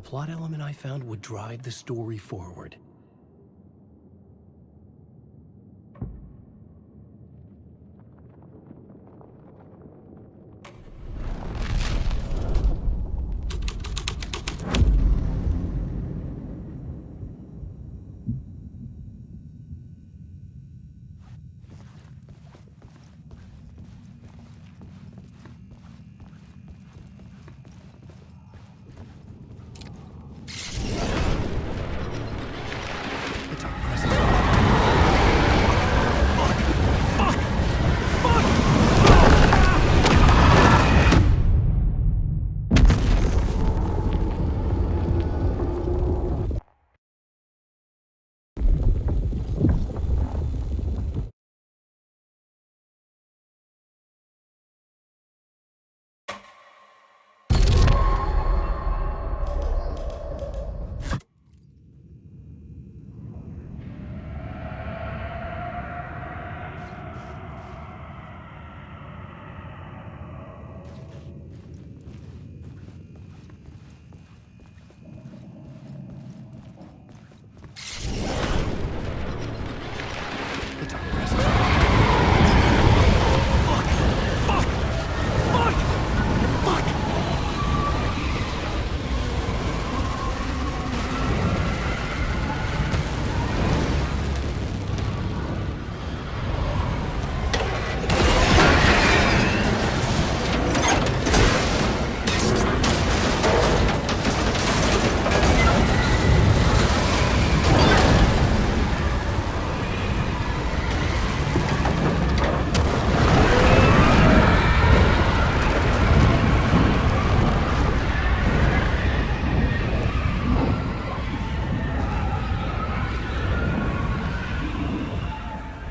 the plot element I found would drive the story forward.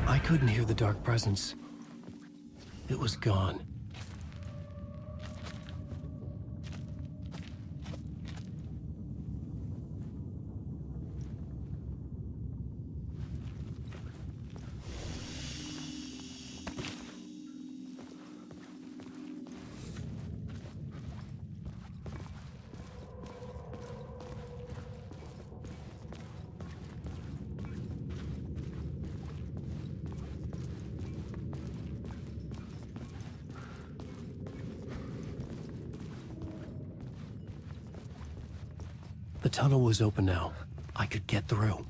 I couldn't hear the dark presence. It was gone. The tunnel was open now. I could get through.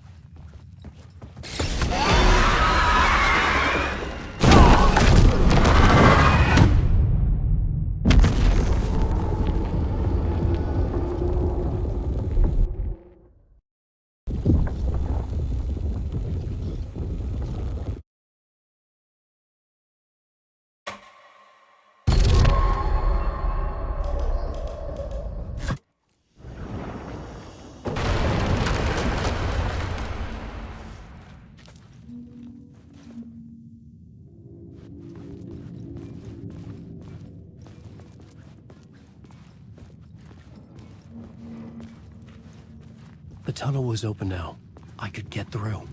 The tunnel was open now. I could get through.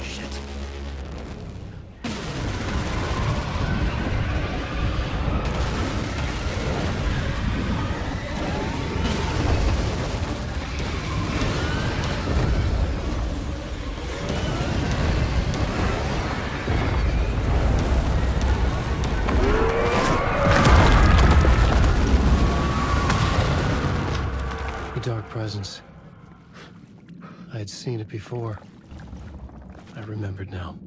Shit. Dark presence. I had seen it before. I remembered now.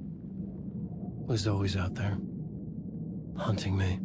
It was always out there, hunting me.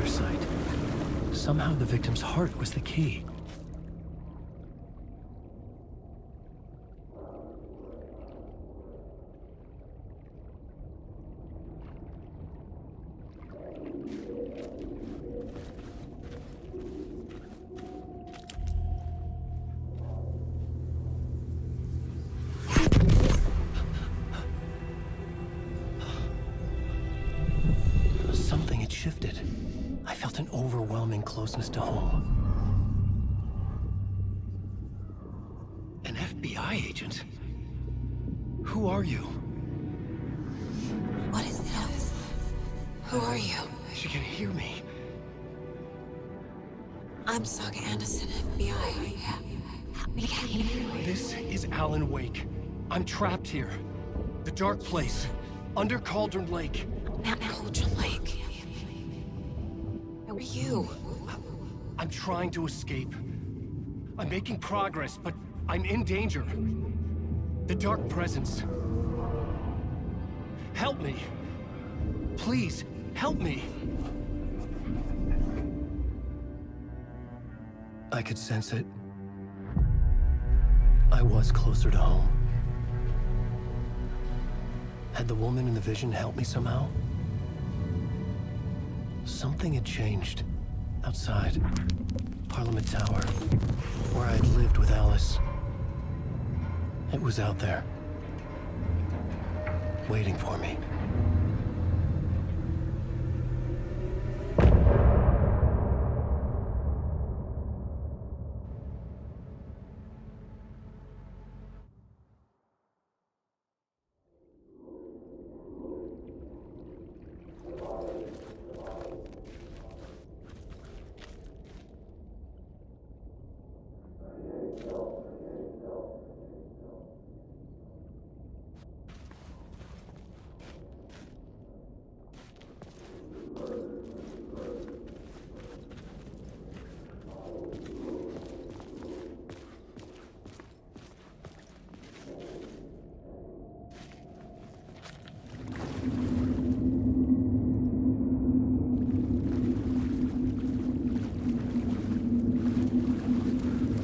mother site. Somehow the victim's heart was the key. Something had shifted. I felt an overwhelming closeness to home. An FBI agent? Who are you? What is this? Who are you? She can hear me. I'm Saga Anderson, FBI. Help me get you. This is Alan Wake. I'm trapped here. The dark place. Under Cauldron Lake. Mount Cauldron Lake. Who are you? I'm trying to escape. I'm making progress, but I'm in danger. The dark presence. Help me. Please, help me. I could sense it. I was closer to home. Had the woman in the vision helped me somehow? Something had changed. Outside. Parliament Tower. Where I'd lived with Alice. It was out there. Waiting for me.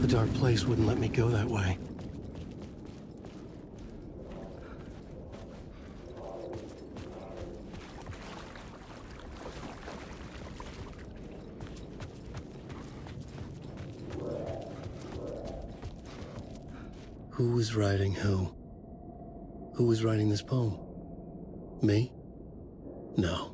The dark place wouldn't let me go that way. Who was writing who? Who was writing this poem? Me? No.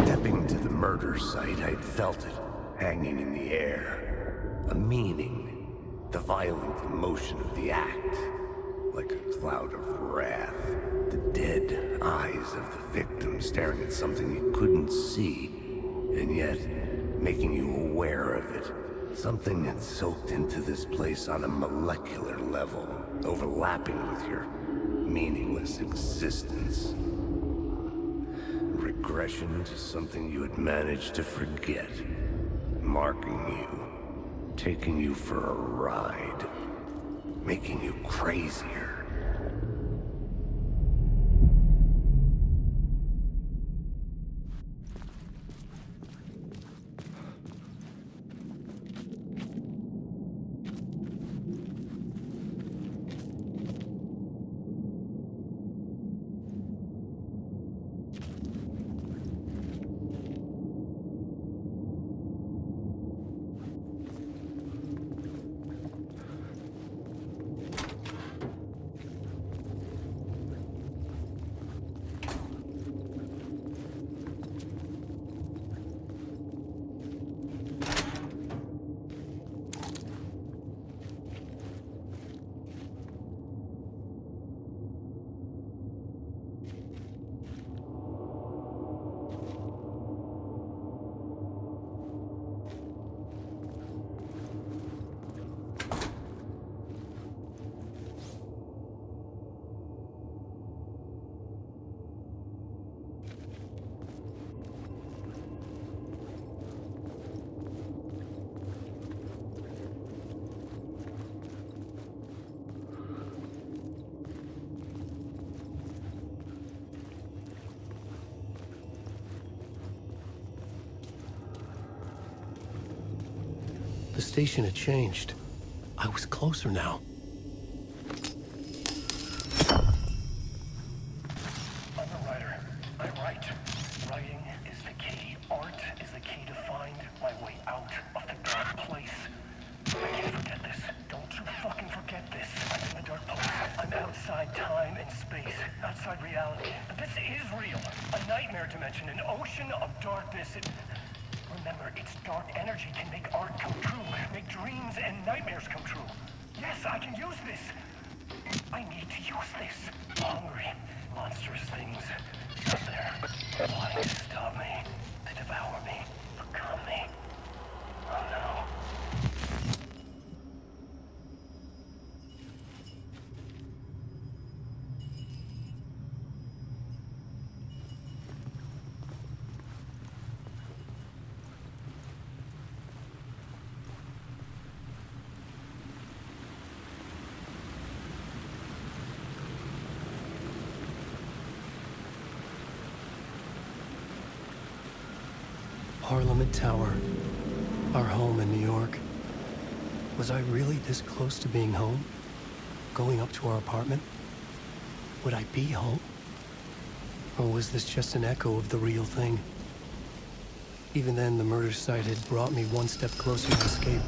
Stepping to the murder site, I'd felt it hanging in the air. A meaning, the violent emotion of the act, like a cloud of wrath. The dead eyes of the victim staring at something you couldn't see, and yet making you aware of it. Something that soaked into this place on a molecular level, overlapping with your meaningless existence. Regression to something you had managed to forget. Marking you. Taking you for a ride. Making you crazier. The station had changed. I was closer now. I'm a writer. I write. Writing is the key. Art is the key to find my way out of the dark place. I can't forget this. Don't you fucking forget this. I'm in the dark place. I'm outside time and space. Outside reality. And this is real. A nightmare dimension. An ocean of darkness. Remember, its dark energy can make art come true. Make dreams and nightmares come true. Yes, I can use this. I need to use this. Hungry, monstrous things out there wanting to stop me, to devour me, become me. Oh no. Parliament Tower, our home in New York. Was I really this close to being home? Going up to our apartment? Would I be home? Or was this just an echo of the real thing? Even then, the murder site had brought me one step closer to escape.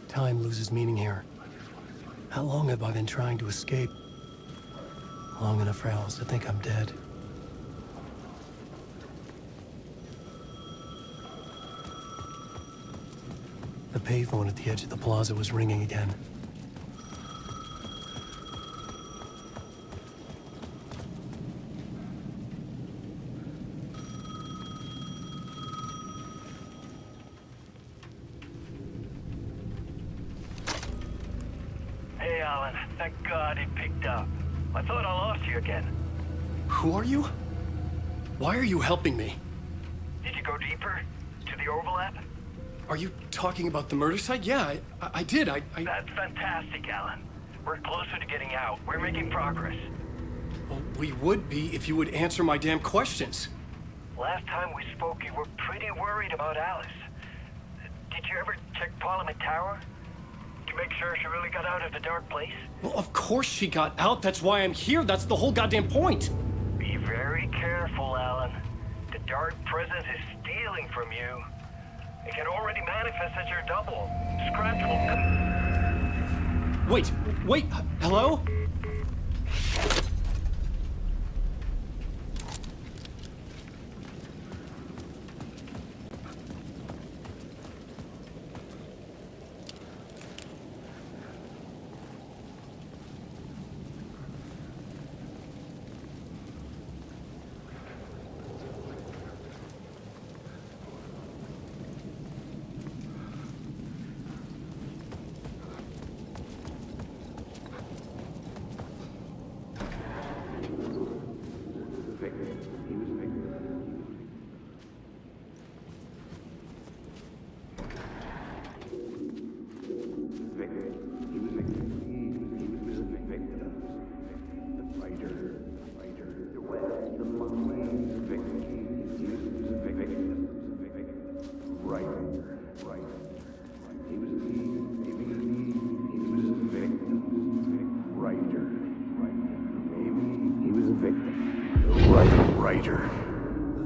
Time loses meaning here. How long have I been trying to escape? Long enough for Alice to think I'm dead. The payphone at the edge of the plaza was ringing again. Hey, Alan. Thank God it picked up. I thought I lost you again. Who are you? Why are you helping me? Did you go deeper? To the overlap? Are you talking about the murder site? Yeah, I did. That's fantastic, Alan. We're closer to getting out. We're making progress. Well, we would be if you would answer my damn questions. Last time we spoke, you were pretty worried about Alice. Did you ever check Parliament Tower? To make sure she really got out of the dark place? Well, of course she got out. That's why I'm here. That's the whole goddamn point. Be very careful, Alan. The dark presence is stealing from you. It can already manifest as your double. Scratch will... Wait, hello?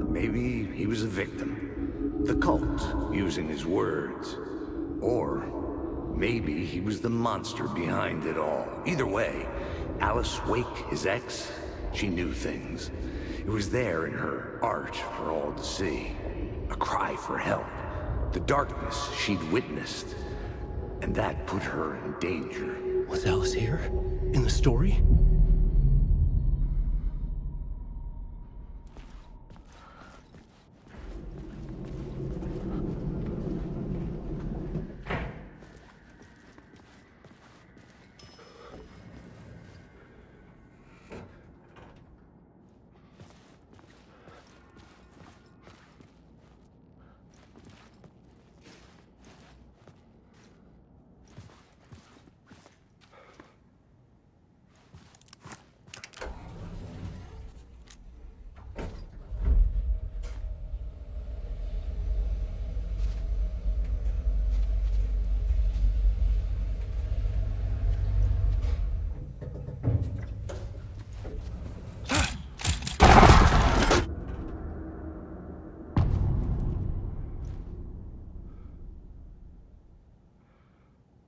Maybe he was a victim. The cult, using his words. Or maybe he was the monster behind it all. Either way, Alice Wake, his ex, she knew things. It was there in her art for all to see. A cry for help. The darkness she'd witnessed. And that put her in danger. Was Alice here? In the story?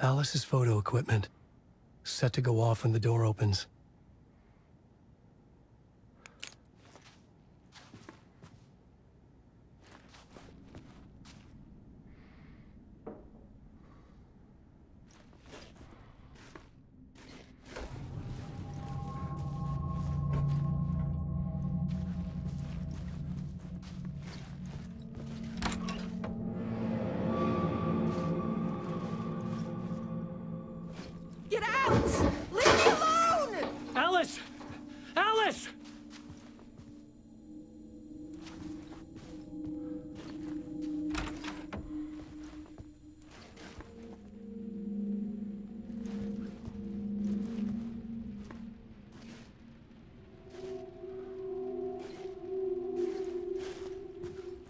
Alice's photo equipment, set to go off when the door opens. Get out! Leave me alone! Alice! Alice!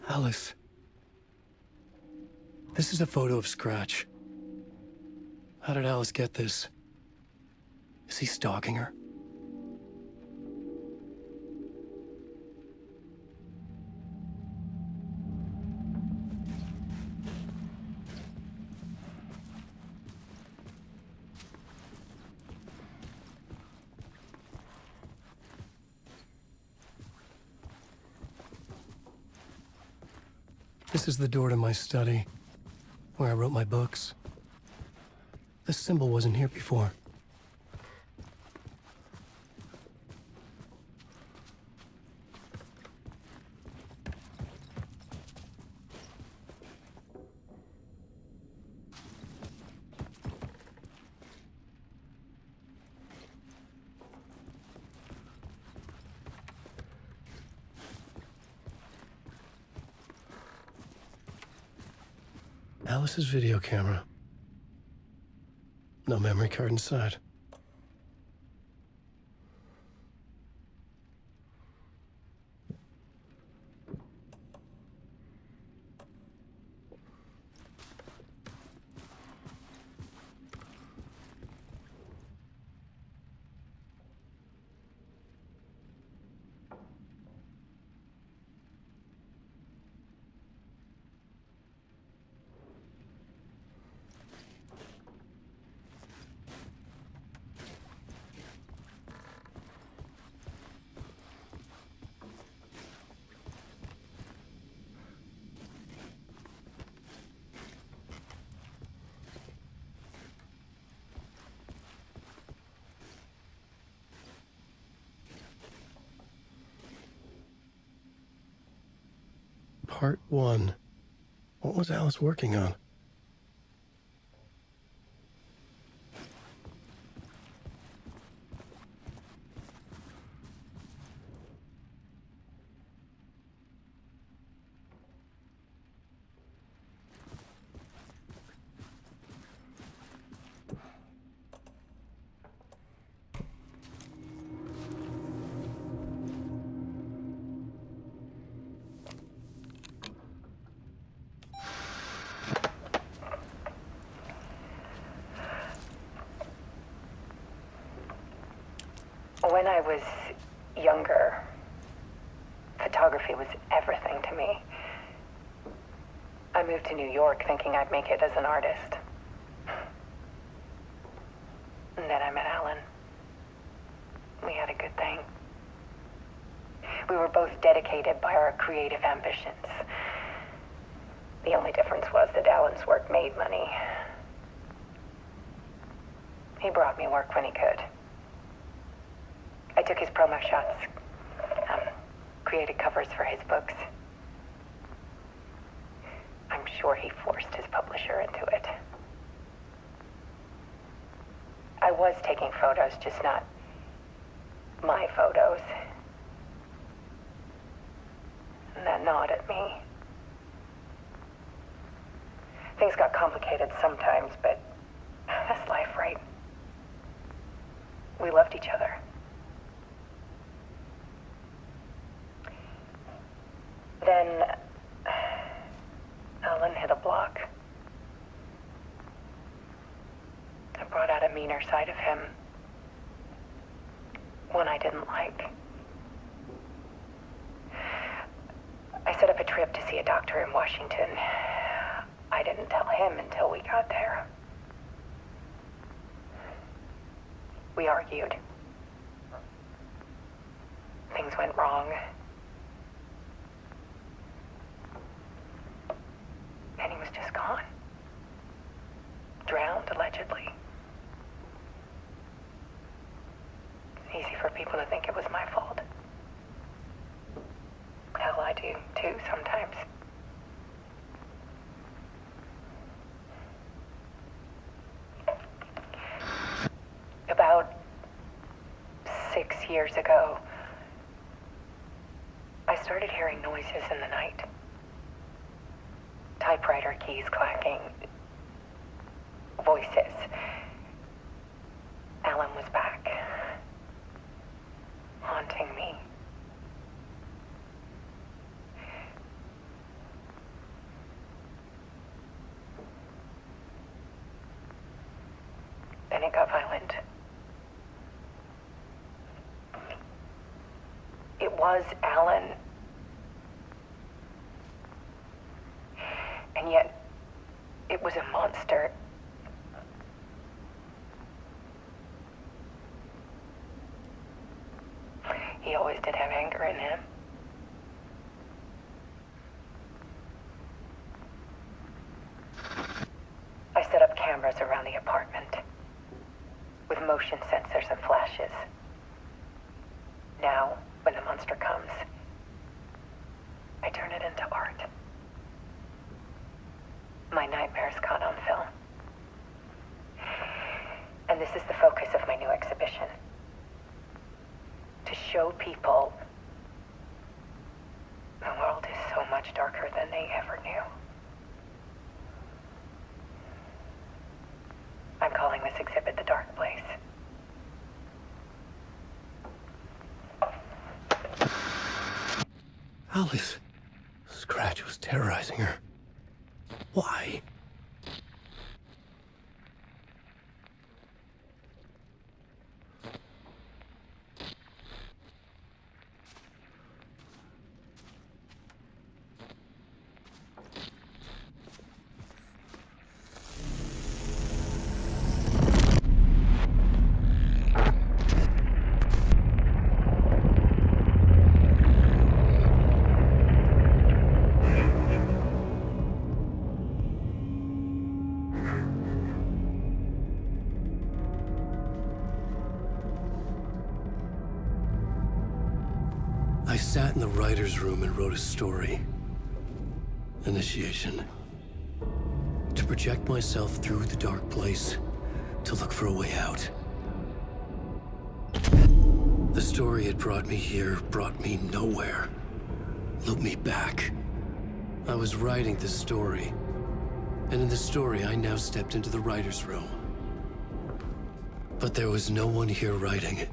Alice. This is a photo of Scratch. How did Alice get this? Is he stalking her? This is the door to my study, where I wrote my books. This symbol wasn't here before. Alice's video camera. No memory card inside. Part 1. What was Alice working on? When I was younger, photography was everything to me. I moved to New York thinking I'd make it as an artist. And then I met Alan. We had a good thing. We were both dedicated by our creative ambitions. The only difference was that Alan's work made money. He brought me work when he could. I took his promo shots, created covers for his books. I'm sure he forced his publisher into it. I was taking photos, just not my photos. And that gnawed at me. Things got complicated sometimes, but that's life, right? We loved each other. Then Alan hit a block. I brought out a meaner side of him. One I didn't like. I set up a trip to see a doctor in Washington. I didn't tell him until we got there. We argued. Things went wrong. And he was just gone. Drowned, allegedly. Easy for people to think it was my fault. Hell, I do too sometimes. About 6 years ago, I started hearing noises in the night. Typewriter keys clacking. Voices. Alan was back. Haunting me. Then it got violent. It was Alan. And yet, it was a monster. He always did have anger in him. I set up cameras around the apartment with motion sensors and flashes. Now, when the monster comes, I turn it into art. My nightmares caught on film. And this is the focus of my new exhibition. To show people the world is so much darker than they ever knew. I'm calling this exhibit The Dark Place. Alice. Scratch was terrorizing her. Why? I sat in the writer's room and wrote a story. Initiation. To project myself through the dark place, to look for a way out. The story had brought me here, brought me nowhere. Looped me back. I was writing the story. And in the story, I now stepped into the writer's room. But there was no one here writing it.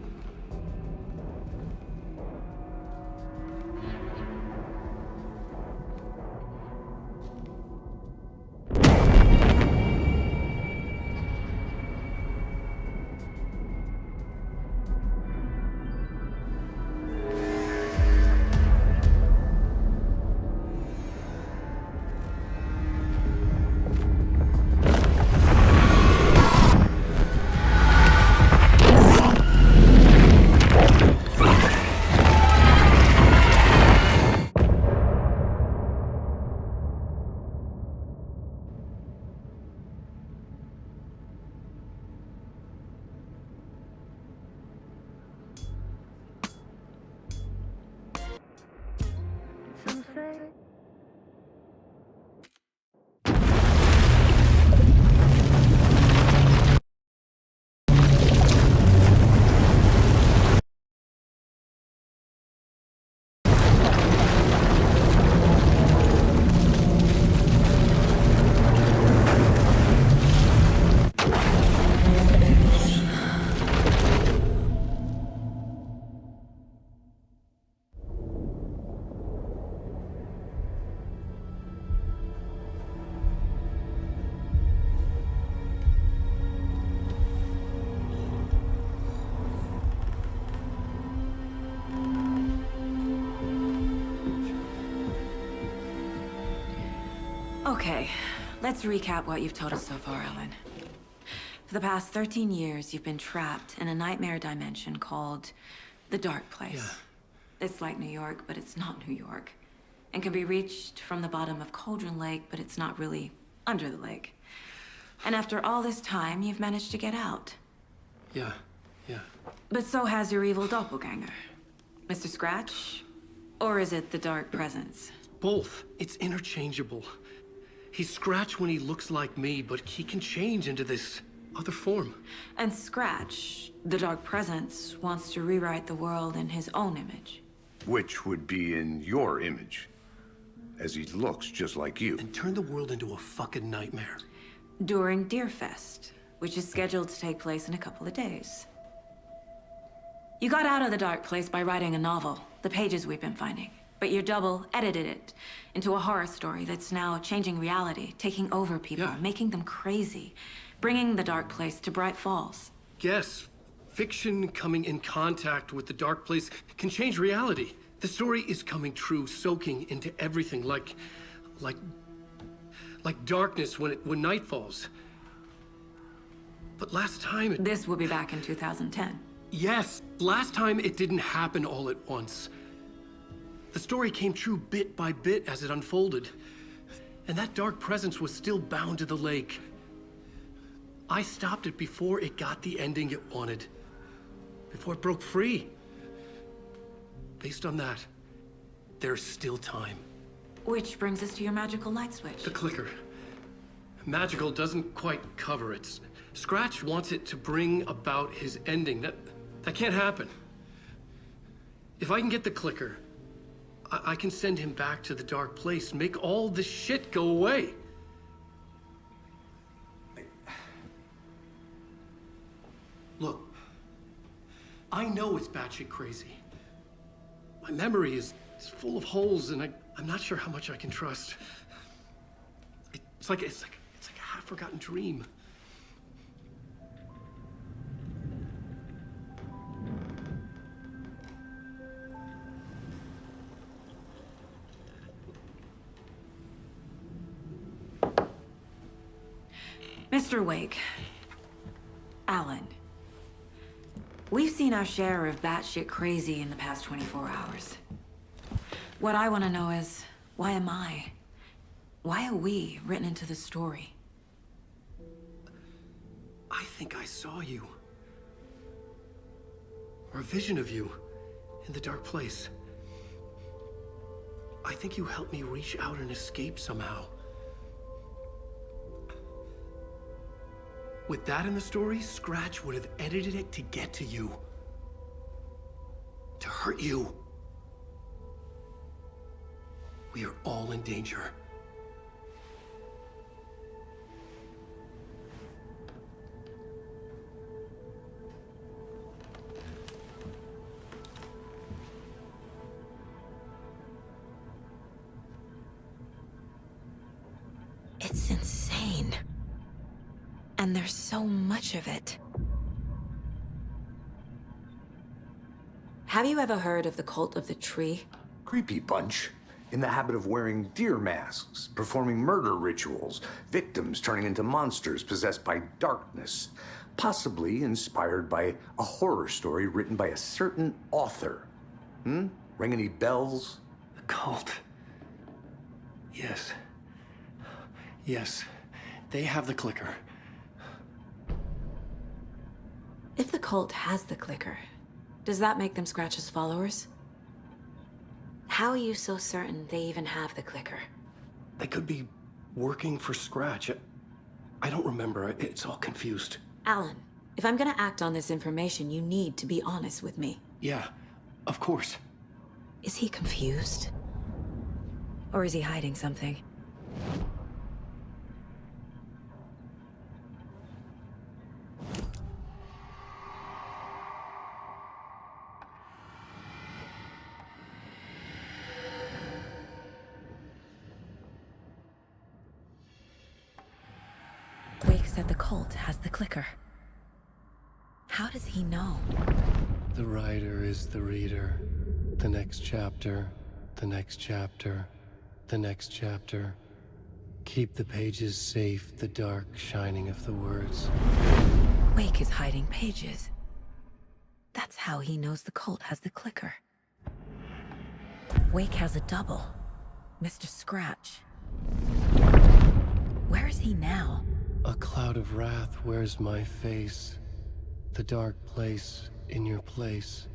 Okay, let's recap what you've told us so far, Ellen. For the past 13 years, you've been trapped in a nightmare dimension called the Dark Place. Yeah. It's like New York, but it's not New York. And can be reached from the bottom of Cauldron Lake, but it's not really under the lake. And after all this time, you've managed to get out. Yeah. But so has your evil doppelganger. Mr. Scratch? Or is it the Dark Presence? Both. It's interchangeable. He's Scratch when he looks like me, but he can change into this other form. And Scratch, the Dark Presence, wants to rewrite the world in his own image. Which would be in your image, as he looks just like you. And turn the world into a fucking nightmare. During Deerfest, which is scheduled to take place in a couple of days. You got out of the Dark Place by writing a novel, the pages we've been finding. But your double edited it into a horror story that's now changing reality, taking over people, Yeah. making them crazy, bringing the Dark Place to Bright Falls. Yes, fiction coming in contact with the Dark Place can change reality. The story is coming true, soaking into everything, like darkness when night falls. But last time This will be back in 2010. Yes, last time it didn't happen all at once. The story came true bit by bit as it unfolded. And that dark presence was still bound to the lake. I stopped it before it got the ending it wanted. Before it broke free. Based on that, there's still time. Which brings us to your magical light switch. The clicker. Magical doesn't quite cover it. Scratch wants it to bring about his ending. That can't happen. If I can get the clicker, I can send him back to the Dark Place, make all this shit go away. Look, I know it's batshit crazy. My memory is full of holes, and I'm not sure how much I can trust. It's like a half-forgotten dream. Mr. Wake, Alan, we've seen our share of batshit crazy in the past 24 hours. What I want to know is, why am I? Why are we written into the story? I think I saw you. Or a vision of you in the Dark Place. I think you helped me reach out and escape somehow. With that in the story, Scratch would have edited it to get to you. To hurt you. We are all in danger. It's insane. And there's so much of it. Have you ever heard of the Cult of the Tree? Creepy bunch. In the habit of wearing deer masks, performing murder rituals, victims turning into monsters possessed by darkness, possibly inspired by a horror story written by a certain author. Ring any bells? The cult. Yes. Yes. They have the clicker. If the cult has the clicker, does that make them Scratch's followers? How are you so certain they even have the clicker? They could be working for Scratch. I don't remember. It's all confused. Alan, if I'm gonna act on this information, you need to be honest with me. Yeah, of course. Is he confused? Or is he hiding something? Wake said the cult has the clicker. How does he know? The writer is the reader. The next chapter, the next chapter, the next chapter. Keep the pages safe, the dark shining of the words. Wake is hiding pages. That's how he knows the cult has the clicker. Wake has a double, Mr. Scratch. Where is he now? A cloud of wrath wears my face. The dark place in your place.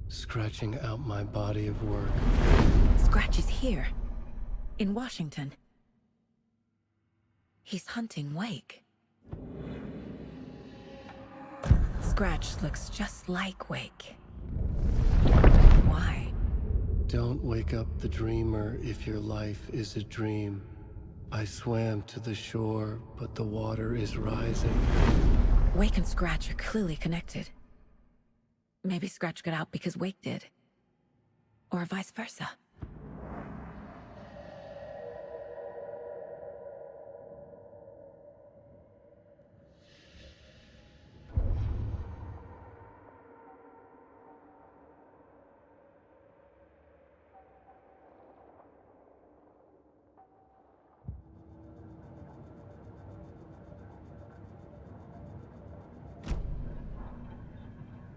Scratching out my body of work. Scratch is here, in Washington. He's hunting Wake. Scratch looks just like Wake. Why? Don't wake up the dreamer if your life is a dream. I swam to the shore, but the water is rising. Wake and Scratch are clearly connected. Maybe Scratch got out because Wake did. Or vice versa.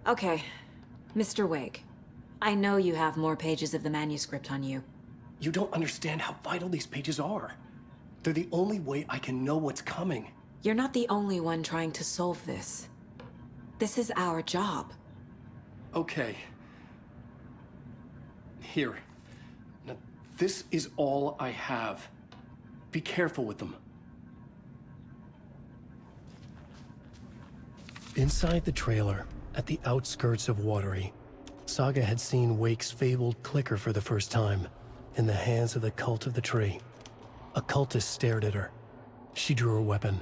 Okay, Mr. Wake. I know you have more pages of the manuscript on you. You don't understand how vital these pages are. They're the only way I can know what's coming. You're not the only one trying to solve this. This is our job. Okay. Here. Now, this is all I have. Be careful with them. Inside the trailer, at the outskirts of Watery, Saga had seen Wake's fabled clicker for the first time, in the hands of the Cult of the Tree. A cultist stared at her. She drew her weapon.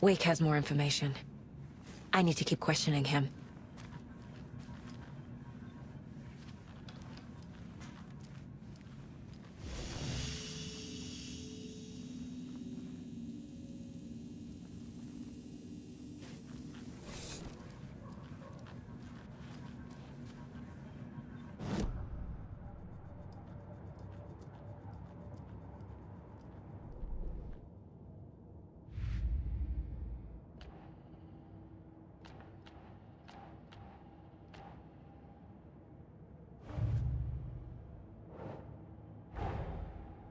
Wake has more information. I need to keep questioning him.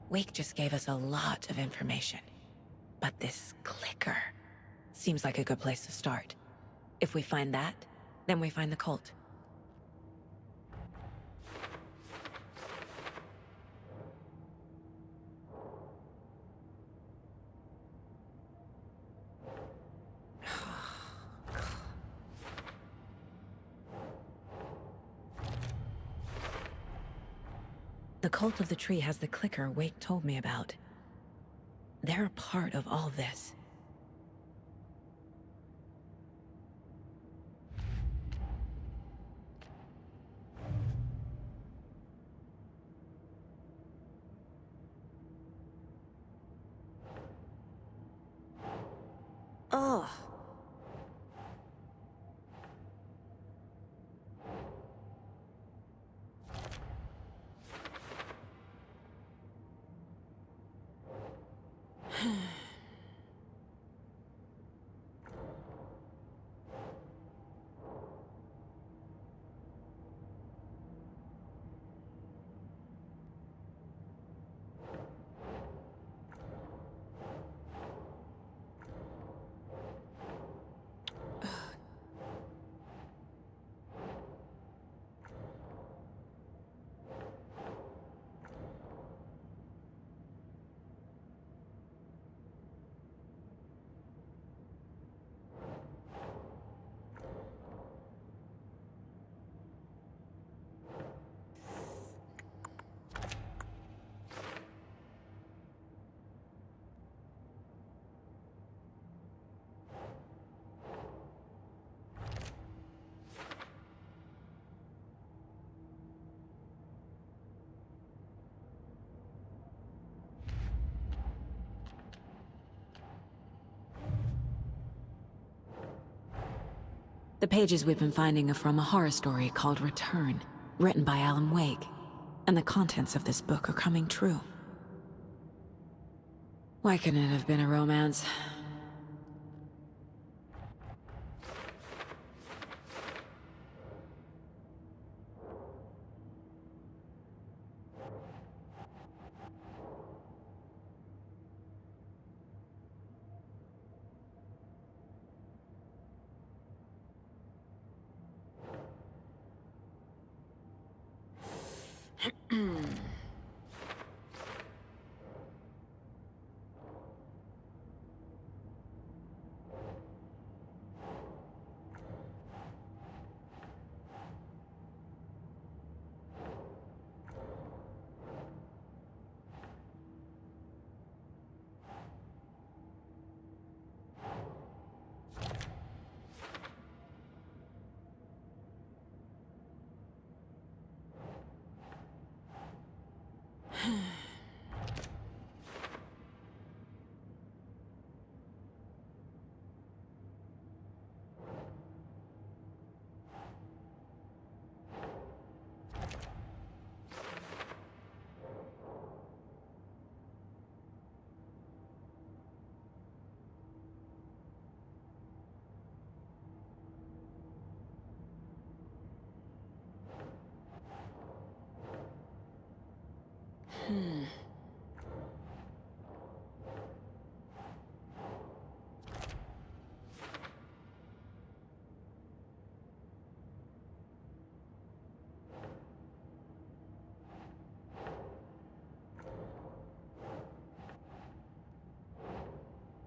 Wake just gave us a lot of information. But this clicker seems like a good place to start. If we find that, then we find the cult. The Cult of the Tree has the clicker Wake told me about. They're a part of all this. Ugh. The pages we've been finding are from a horror story called Return, written by Alan Wake. And the contents of this book are coming true. Why couldn't it have been a romance?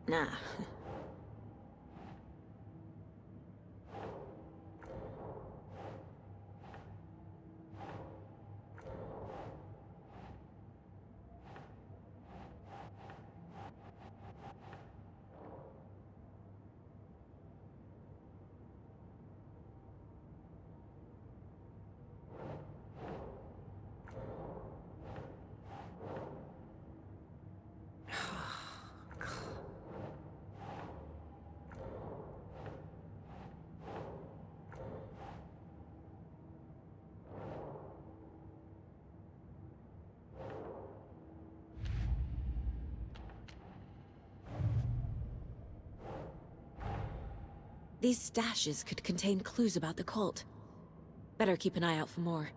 Nah. These stashes could contain clues about the cult. Better keep an eye out for more.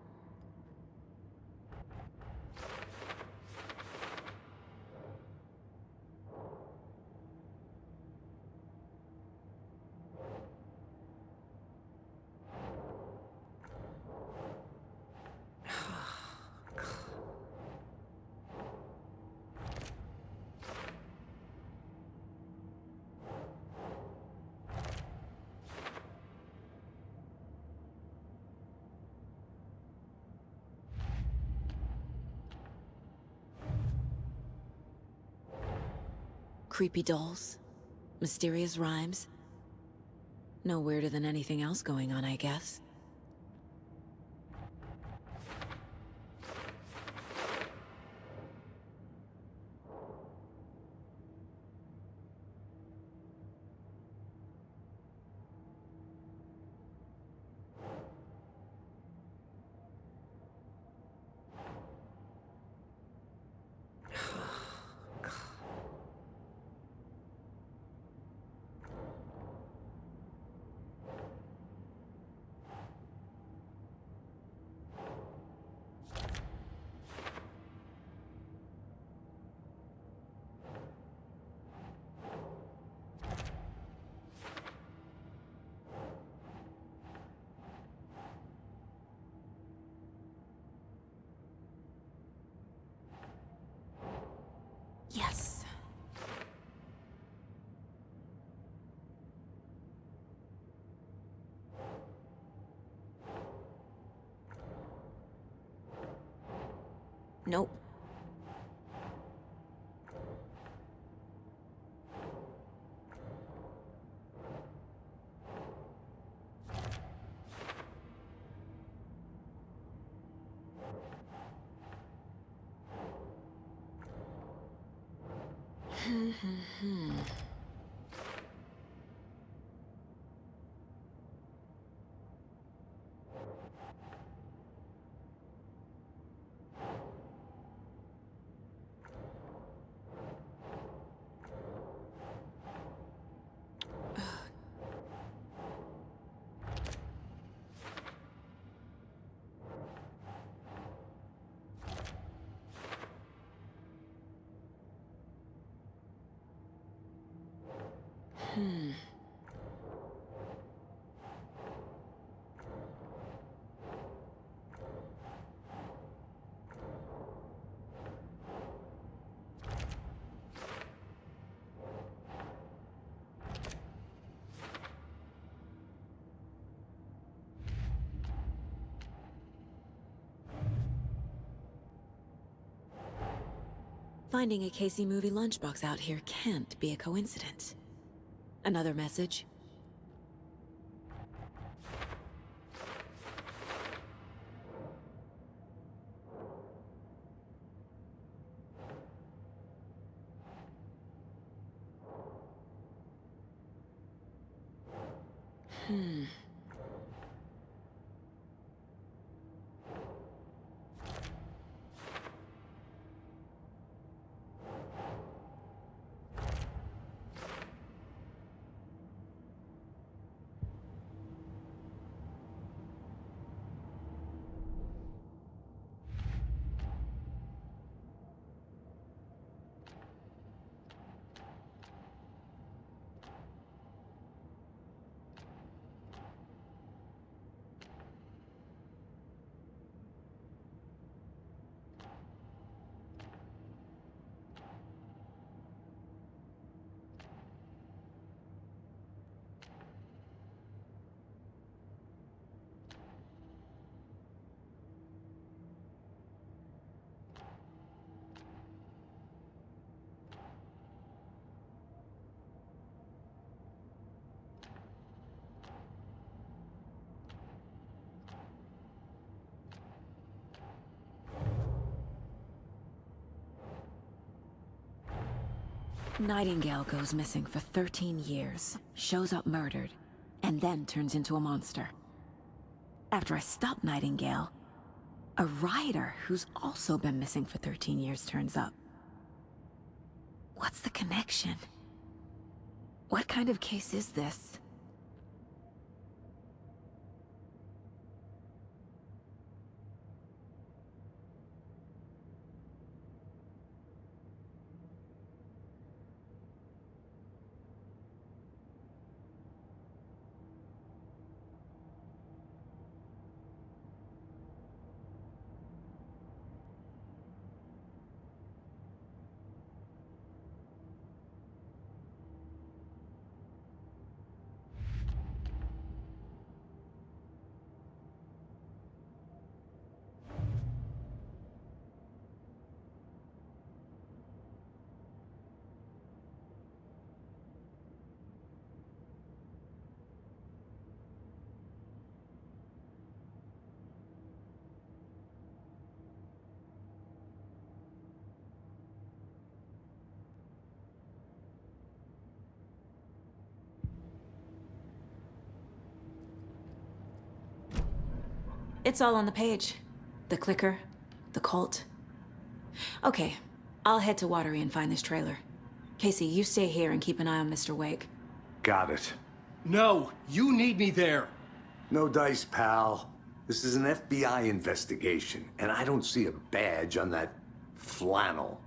Creepy dolls, mysterious rhymes. No weirder than anything else going on, I guess. Yes. Nope. Finding a Casey movie lunchbox out here can't be a coincidence. Another message? Nightingale goes missing for 13 years, shows up murdered, and then turns into a monster. After I stop Nightingale, a rider who's also been missing for 13 years turns up. What's the connection? What kind of case is this? It's all on the page. The clicker, the cult. Okay, I'll head to Watery and find this trailer. Casey, you stay here and keep an eye on Mr. Wake. Got it. No, you need me there. No dice, pal. This is an FBI investigation, and I don't see a badge on that flannel.